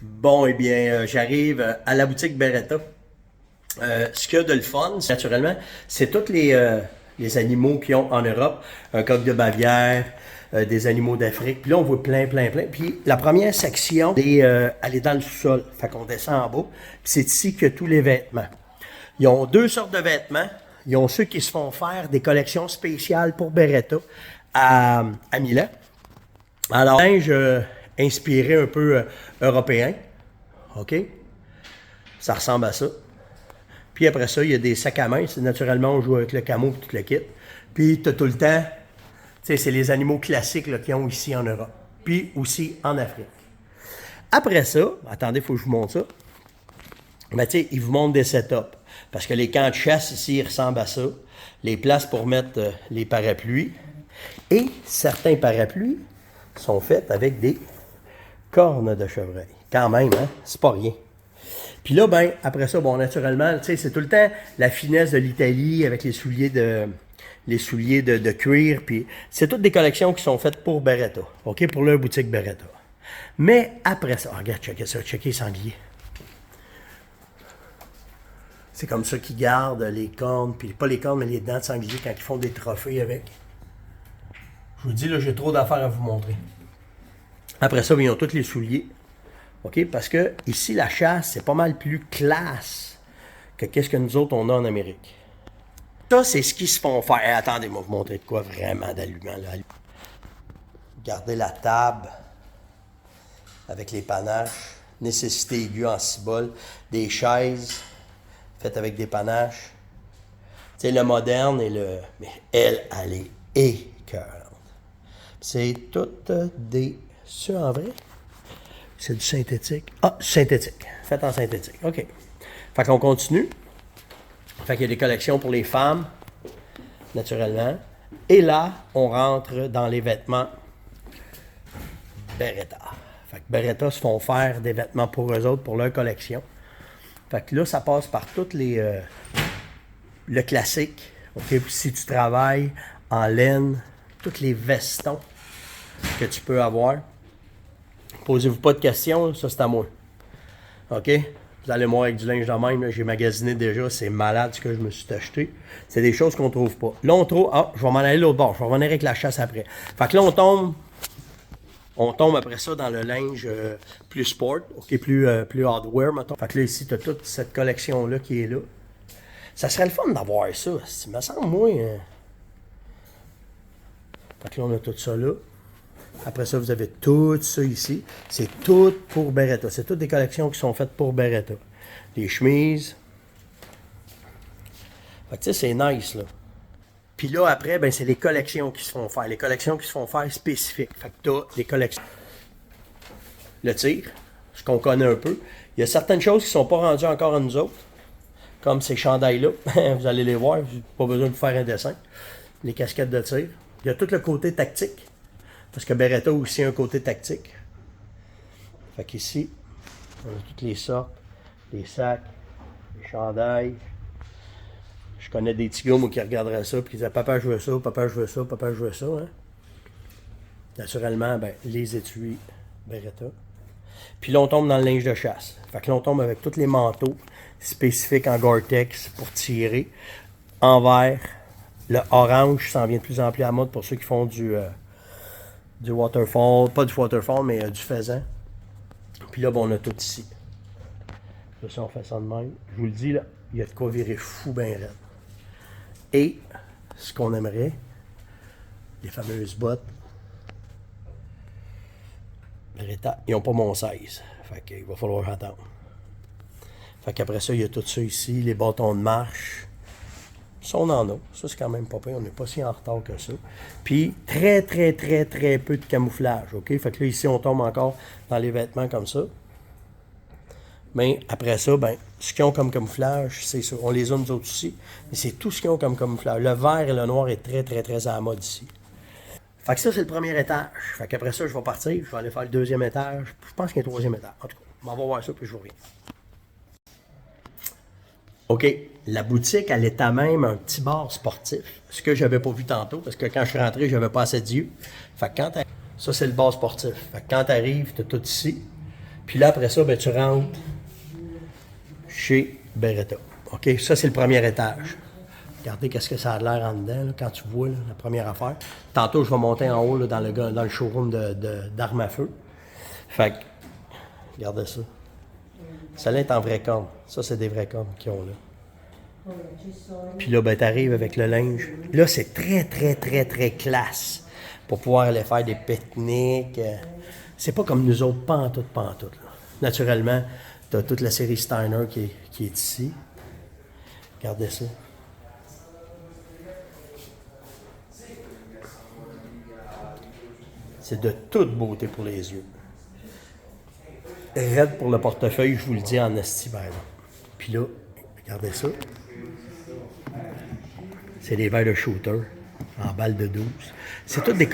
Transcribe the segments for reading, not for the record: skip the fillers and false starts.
Bon, eh bien, j'arrive à la boutique Beretta. Ce qu'il y a de le fun, naturellement, c'est tous les animaux qu'ils ont en Europe. Un coq de Bavière, des animaux d'Afrique. Puis là, on voit plein. Puis la première section, elle est dans le sous-sol. Fait qu'on descend en bas. Puis c'est ici que tous les vêtements. Ils ont deux sortes de vêtements. Ils ont ceux qui se font faire des collections spéciales pour Beretta à Milan. Alors, linge inspiré un peu européen. OK? Ça ressemble à ça. Puis après ça, il y a des sacs à main. C'est naturellement, on joue avec le camo et tout le kit. Puis tu as tout le temps, tu sais, c'est les animaux classiques qu'ils ont ici en Europe. Puis aussi en Afrique. Après ça, attendez, il faut que je vous montre ça. Mais tu sais, ils vous montrent des setups. Parce que les camps de chasse ici, ils ressemblent à ça. Les places pour mettre les parapluies. Et certains parapluies sont faits avec des cornes de chevreuil. Quand même, hein? C'est pas rien. Puis là, ben, après ça, bon, naturellement, tu sais, c'est tout le temps la finesse de l'Italie avec les souliers de cuir. Puis c'est toutes des collections qui sont faites pour Beretta. OK? Pour leur boutique Beretta. Mais après ça, regarde, checkez ça, checkez les sangliers. C'est comme ça qu'ils gardent les cornes, puis pas les cornes, mais les dents de sanglier quand ils font des trophées avec. Je vous dis, là, j'ai trop d'affaires à vous montrer. Après ça, ils ont tous les souliers. OK? Parce que ici, la chasse, c'est pas mal plus classe que qu'est-ce que nous autres, on a en Amérique. Ça, c'est ce qu'ils se font faire. Hey, attendez, moi vous montrer de quoi vraiment d'allumant. Là. Regardez la table avec les panaches. Nécessité aiguë en cibole. Des chaises faites avec des panaches. Tu sais, le moderne et le... Mais elle est écœurante. C'est toutes des... C'est en vrai? C'est du synthétique. Ah, synthétique. Fait en synthétique. OK. Fait qu'on continue. Fait qu'il y a des collections pour les femmes, naturellement. Et là, on rentre dans les vêtements Beretta. Fait que Beretta se font faire des vêtements pour eux autres, pour leur collection. Fait que là, ça passe par toutes les... le classique. OK? Si tu travailles en laine, tous les vestons que tu peux avoir. Posez-vous pas de questions, ça c'est à moi. OK? Vous allez voir avec du linge de même, j'ai magasiné déjà, c'est malade ce que je me suis acheté. C'est des choses qu'on trouve pas. Là, on trouve... Ah, je vais m'en aller l'autre bord, je vais revenir avec la chasse après. Fait que là, on tombe après ça dans le linge plus sport, OK? Plus hardware, mettons. Fait que là, ici, tu as toute cette collection-là qui est là. Ça serait le fun d'avoir ça. Ça me semble, moi... Fait que là, on a tout ça là. Après ça, vous avez tout ça ici. C'est tout pour Beretta. C'est toutes des collections qui sont faites pour Beretta. Les chemises. Fait que tu sais, c'est nice, là. Puis là, après, ben, c'est les collections qui se font faire. Les collections qui se font faire spécifiques. Fait que t'as des collections. Le tir, ce qu'on connaît un peu. Il y a certaines choses qui ne sont pas rendues encore à nous autres. Comme ces chandails-là. Vous allez les voir. Pas besoin de faire un dessin. Les casquettes de tir. Il y a tout le côté tactique. Parce que Beretta a aussi un côté tactique. Fait qu'ici, on a toutes les sortes, les sacs, les chandails. Je connais des petits gars, moi, qui regarderaient ça, puis qui disaient « Papa, je veux ça, papa, je veux ça, papa, je veux ça. Hein? » Naturellement, ben, les étuis Beretta. Puis là, on tombe dans le linge de chasse. Fait que là, on tombe avec tous les manteaux spécifiques en Gore-Tex pour tirer. En vert, le orange s'en vient de plus en plus à la mode pour ceux qui font du waterfall, pas du waterfall, mais du faisan. Puis là, bon, on a tout ici. Là, si on fait ça de même, je vous le dis, là, il y a de quoi virer fou ben raide. Et, ce qu'on aimerait, les fameuses bottes, ils n'ont pas mon 16. Fait qu'il va falloir attendre. Fait qu'après ça, il y a tout ça ici, les bâtons de marche. Ça, on en a. Ça, c'est quand même pas pire. On n'est pas si en retard que ça. Puis, très peu de camouflage. OK? Fait que là, ici, on tombe encore dans les vêtements comme ça. Mais après ça, ben, ce qu'ils ont comme camouflage, c'est ça. On les a nous autres aussi. Mais c'est tout ce qu'ils ont comme camouflage. Le vert et le noir est très à la mode ici. Fait que ça, c'est le premier étage. Fait qu'après ça, je vais partir. Je vais aller faire le deuxième étage. Je pense qu'il y a un troisième étage. En tout cas, on va voir ça, puis je vous reviens. OK, la boutique, elle est à même un petit bar sportif. Ce que j'avais pas vu tantôt, parce que quand je suis rentré, j'avais pas assez d'yeux. Fait que quand ça, c'est le bar sportif. Fait que quand tu arrives, tu as tout ici. Puis là, après ça, ben, tu rentres chez Beretta. OK? Ça, c'est le premier étage. Regardez qu'est-ce que ça a l'air en dedans, là, quand tu vois là, la première affaire. Tantôt, je vais monter en haut là, dans le showroom d'armes à feu. Fait que, regardez ça. Ça là est en vraie corne. Ça, c'est des vraies cornes qu'ils ont là. Puis là, ben, tu arrives avec le linge. Là, c'est très, très, très, très classe pour pouvoir aller faire des pique-niques. C'est pas comme nous autres, pantoute, pantoute. Là. Naturellement, tu as toute la série Steiner qui est ici. Regardez ça. C'est de toute beauté pour les yeux. Raide pour le portefeuille, je vous le dis en esti, ben là. Puis là, regardez ça. C'est des verres de shooter en balle de 12. C'est toutes des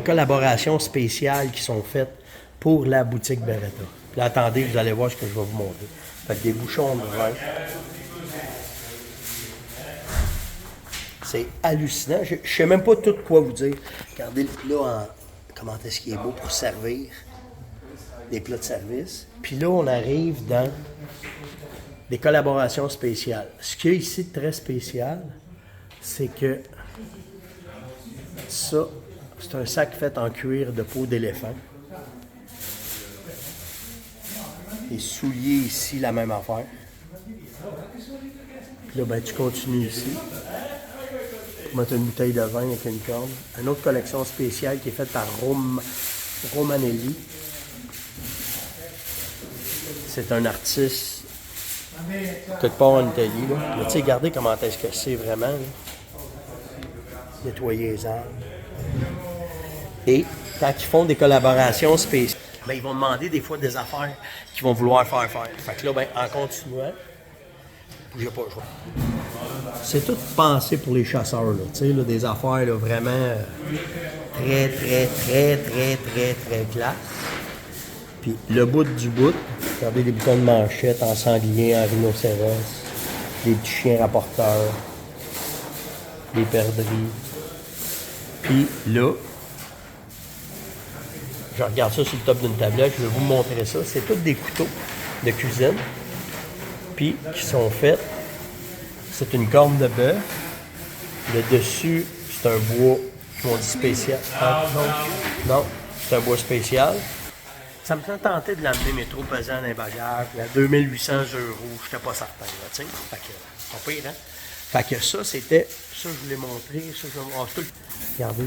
collaborations spéciales qui sont faites pour la boutique Beretta. Puis là, attendez, vous allez voir ce que je vais vous montrer. Fait que des bouchons de vin. C'est hallucinant. Je ne sais même pas tout quoi vous dire. Regardez le plat, comment est-ce qu'il est beau pour servir. Des plats de service. Puis là, on arrive dans des collaborations spéciales. Ce qu'il y a ici de très spécial, c'est que ça, c'est un sac fait en cuir de peau d'éléphant. Les souliers ici, la même affaire. Puis là, ben, tu continues ici. Tu mets une bouteille de vin avec une corde. Une autre collection spéciale qui est faite par Romanelli. C'est un artiste quelque part en Italie. Là. Mais tu sais, regardez comment est-ce que c'est vraiment. Là. Nettoyer les arbres. Et quand ils font des collaborations spéciales, ben, ils vont demander des fois des affaires qu'ils vont vouloir faire. Fait que là, ben, en continuant, bougez pas, je vois. C'est tout pensé pour les chasseurs, là, tu sais, là, des affaires là, vraiment très, très, très, très, très, très classe. Puis le bout du bout, regardez des boutons de manchette en sanglier, en rhinocéros, des petits chiens rapporteurs, des perdrix. Puis là, je regarde ça sur le top d'une tablette, je vais vous montrer ça. C'est tous des couteaux de cuisine, puis qui sont faits. C'est une corne de bœuf. Le dessus, c'est un bois, on dit spécial. Ah, non, c'est un bois spécial. Ça me tentait de l'amener, mais trop pesant dans les bagages. À 2800 €, j'étais pas certain. Là, fait que, pas pire, hein? Fait que ça, c'était. Ça, je voulais montrer. Ça, je vais montrer. Regardez.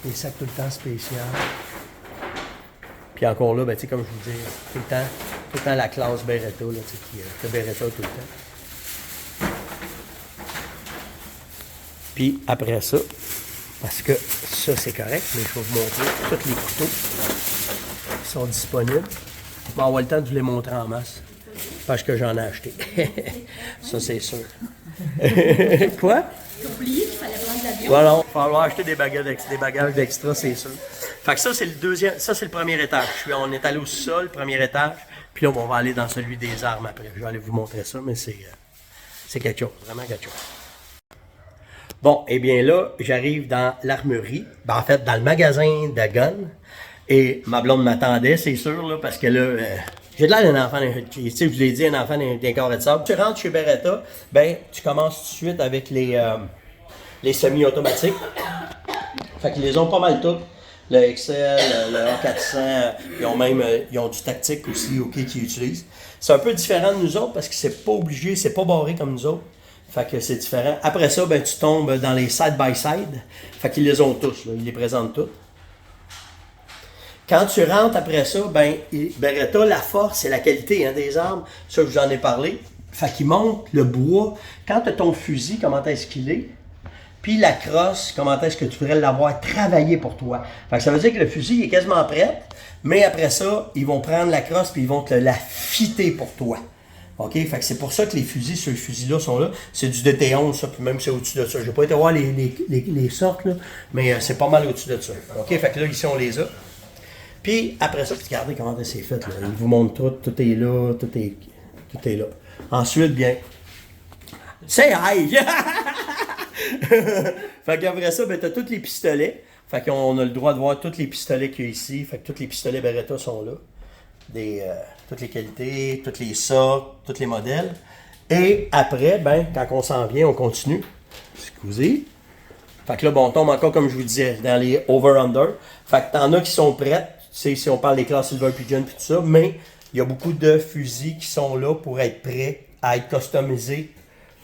Les sacs tout le temps spécial. Puis encore là, ben, comme je vous dis, tout le temps la classe Beretta, là, qui fait Beretta tout le temps. Puis après ça, parce que ça c'est correct, mais je vais vous montrer tous les couteaux qui sont disponibles. Bon, on va avoir le temps de vous les montrer en masse, parce que j'en ai acheté. Ça c'est sûr. Quoi? J'ai oublié qu'il fallait prendre l'avion. Voilà, il va falloir acheter des bagages d'extra, c'est sûr. Fait que ça, c'est le deuxième, ça, c'est le premier étage. On est allé au sol, premier étage, puis là, on va aller dans celui des armes après. Je vais aller vous montrer ça, mais c'est quelque chose, vraiment quelque chose. Bon, eh bien là, j'arrive dans l'armurerie, ben, en fait, dans le magasin de Gun, et ma blonde m'attendait, c'est sûr, là, parce que là, j'ai de l'air d'un enfant, tu sais, je vous l'ai dit, un enfant d'un carré de sable. Tu rentres chez Beretta, ben, tu commences tout de suite avec les semi-automatiques. Fait qu'ils les ont pas mal toutes. Le Excel, le A400, ils ont du tactique aussi, OK, qu'ils utilisent. C'est un peu différent de nous autres parce que c'est pas obligé, c'est pas barré comme nous autres. Fait que c'est différent. Après ça, ben, tu tombes dans les side-by-side. Fait qu'ils les ont tous, là, ils les présentent tous. Quand tu rentres après ça, ben, Beretta, la force et la qualité des armes, ça je vous en ai parlé. Fait qu'ils montrent le bois. Quand tu as ton fusil, comment est-ce qu'il est? Puis la crosse, comment est-ce que tu pourrais l'avoir travaillé pour toi? Fait que ça veut dire que le fusil est quasiment prêt, mais après ça, ils vont prendre la crosse puis ils vont te la fitter pour toi. OK? Fait que c'est pour ça que les fusils, ce fusil-là sont là. C'est du DT11, ça, puis même c'est au-dessus de ça. Je n'ai pas été voir les sortes, là, mais c'est pas mal au-dessus de ça. OK? Fait que là, ici, on les a. Puis après ça, regardez comment c'est fait. Là. Ils vous montrent tout est là, tout est là. Ensuite, bien, say hi! Fait qu'après ça, ben, tu as tous les pistolets. Fait qu'on a le droit de voir tous les pistolets qu'il y a ici. Fait que tous les pistolets Beretta sont là. toutes les qualités, toutes les sortes, tous les modèles. Et après, ben, quand on s'en vient, on continue. Excusez. Fait que là, bon, on tombe encore, comme je vous disais, dans les over-under. Fait que t'en as qui sont prêtes. Tu sais, si on parle des classes Silver Pigeon et tout ça, mais il y a beaucoup de fusils qui sont là pour être prêts à être customisés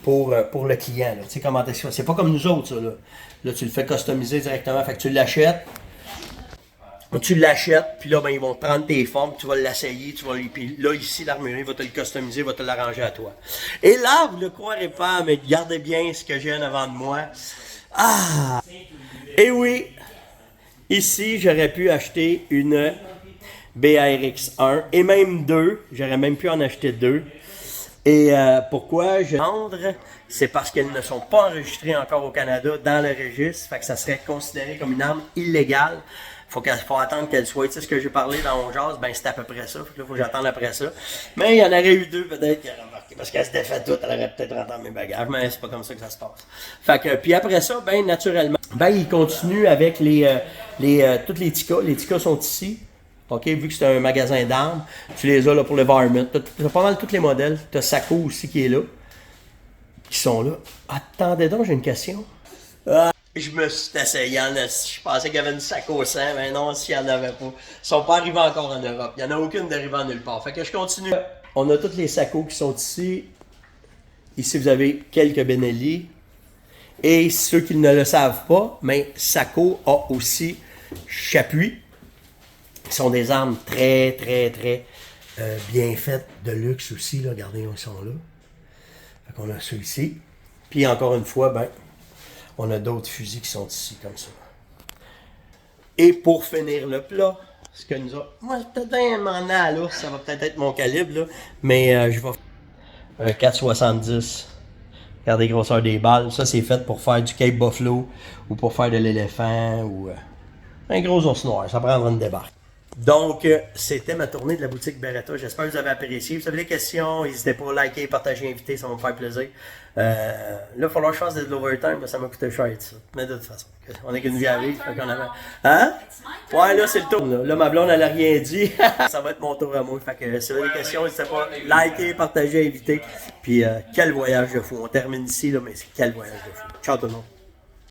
pour le client. Là. Tu sais comment c'est pas comme nous autres, ça. Là, tu le fais customiser directement. Fait que tu l'achètes. Tu l'achètes, puis là, ben, ils vont te prendre tes formes, tu vas l'essayer, puis là, ici, l'armurier va te le customiser, va te l'arranger à toi. Et là, vous ne le croirez pas, mais regardez bien ce que j'ai en avant de moi. Ah! Et oui, ici, j'aurais pu acheter une BRX1 et même deux. J'aurais même pu en acheter deux. Et pourquoi je vendre? C'est parce qu'elles ne sont pas enregistrées encore au Canada dans le registre. Fait que ça serait considéré comme une arme illégale. Faut attendre qu'elle soit. Tu sais, ce que j'ai parlé dans mon jazz, ben c'est à peu près ça. Fait que là, faut que j'attende après ça. Mais il y en aurait eu deux peut-être qui auraient remarqué. Parce qu'elle se défait toute, elle aurait peut-être rentré dans mes bagages. Mais c'est pas comme ça que ça se passe. Fait que, puis après ça, ben naturellement, ben il continue avec toutes les Tika. Les Tika sont ici. OK, vu que c'est un magasin d'armes, tu les as là pour le varmint. Tu as pas mal tous les modèles. Tu as Sako aussi qui est là. Qui sont là. Attendez donc, j'ai une question. Je me suis essayé en Asie. Je pensais qu'il y avait une Sako 100, mais non, s'il n'y en avait pas. Ils sont pas arrivés encore en Europe. Il n'y en a aucune d'arrivée en nulle part. Fait que je continue. On a toutes les Sako qui sont ici. Ici, vous avez quelques Benelli. Et ceux qui ne le savent pas, mais Sako a aussi Chapuis. Qui sont des armes très, très, très bien faites, de luxe aussi. Là. Regardez, ils sont là. Fait qu'on a ceux-ci. Puis encore une fois, ben, on a d'autres fusils qui sont ici, comme ça. Et pour finir le plat, ce que nous a... Moi, peut-être un mana, là, ça va peut-être être mon calibre, là, mais je vais faire un 4,70. Regardez la grosseur des balles. Ça, c'est fait pour faire du Cape Buffalo ou pour faire de l'éléphant ou un gros ours noir. Ça prendra une débarque. Donc, c'était ma tournée de la boutique Beretta. J'espère que vous avez apprécié. Si vous avez des questions, n'hésitez pas à liker, partager, inviter, ça va me faire plaisir. Là, il va falloir que je fasse de l'overtime, mais ça m'a coûté cher, ça. Mais de toute façon, on n'est qu'une vie à vivre. Hein? Ouais, là, c'est le tour. Là, ma blonde, elle n'a rien dit. Ça va être mon tour à moi. Fait que si vous avez des questions, n'hésitez pas à liker, partager, inviter. Puis, quel voyage de fou. On termine ici, là, mais quel voyage de fou. Ciao tout le monde.